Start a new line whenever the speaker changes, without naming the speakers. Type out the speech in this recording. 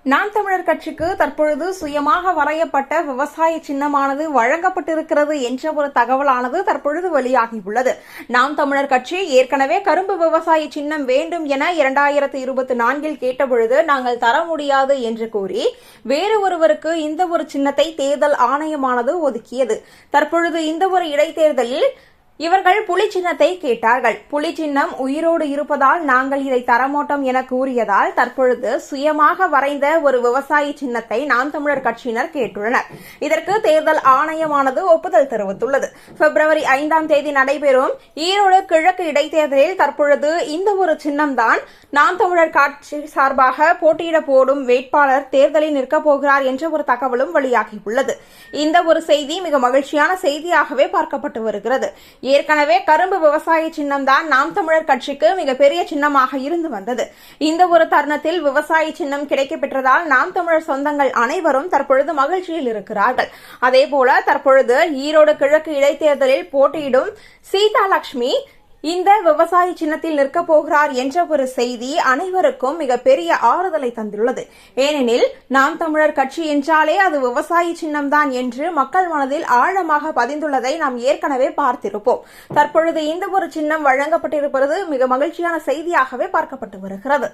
நாம் தமிழர் கட்சிக்கு தற்பொழுது சுயமாக வரையப்பட்ட விவசாய சின்னமானது வழங்கப்பட்டிருக்கிறது என்ற ஒரு தகவலானது தற்பொழுது வெளியாகியுள்ளது. நாம் தமிழர் கட்சி ஏற்கனவே கரும்பு விவசாய சின்னம் வேண்டும் என 2024 கேட்டபொழுது நாங்கள் தர முடியாது என்று கூறி வேறு ஒருவருக்கு இந்த ஒரு சின்னத்தை தேர்தல் ஆணையமானது ஒதுக்கியது. தற்பொழுது இந்த ஒரு இடைத்தேர்தலில் இவர்கள் புலி சின்னத்தை கேட்டார்கள். புலி சின்னம் உயிரோடு இருப்பதால் நாங்கள் இதை தரமாட்டோம் என கூறியதால் தற்பொழுது சுயமாக வரைந்த ஒரு விவசாய சின்னத்தை நாம் தமிழர் கட்சியினர் கேட்டுள்ளனர். இதற்கு தேர்தல் ஆணையமானது ஒப்புதல் தெரிவித்துள்ளது. பிப்ரவரி 5 நடைபெறும் ஈரோடு கிழக்கு இடைத்தேர்தலில் தற்பொழுது இந்த ஒரு சின்னம்தான் நாம் தமிழர் கட்சி சார்பாக போட்டியிட போடும் வேட்பாளர் தேர்தலில் நிற்கப் போகிறார் என்ற ஒரு தகவலும் வெளியாகியுள்ளது. இந்த ஒரு செய்தி மிக மகிழ்ச்சியான செய்தியாகவே பார்க்கப்பட்டு வருகிறது. ஏற்கனவே கரும்பு விவசாய சின்னம் தான் நாம் தமிழர் கட்சிக்கு மிகப்பெரிய சின்னமாக இருந்து வந்தது. இந்த ஒரு தருணத்தில் விவசாய சின்னம் கிடைக்கப்பெற்றதால் நாம் தமிழர் சொந்தங்கள் அனைவரும் தற்பொழுது மகிழ்ச்சியில் இருக்கிறார்கள். அதேபோல தற்பொழுது ஈரோடு கிழக்கு இடைத்தேர்தலில் போட்டியிடும் சீதாலட்சுமி இந்த விவசாய சின்னத்தில் நிற்கப் போகிறார் என்ற ஒரு செய்தி அனைவருக்கும் மிகப்பெரிய ஆறுதலை தந்துள்ளது. ஏனெனில் நாம் தமிழர் கட்சி என்றாலே அது விவசாய சின்னம்தான் என்று மக்கள் மனதில் ஆழமாக பதிந்துள்ளதை நாம் ஏற்கனவே பார்த்திருப்போம். தற்பொழுது இந்த ஒரு சின்னம் வழங்கப்பட்டிருப்பது மிக மகிழ்ச்சியான செய்தியாகவே பார்க்கப்பட்டு வருகிறது.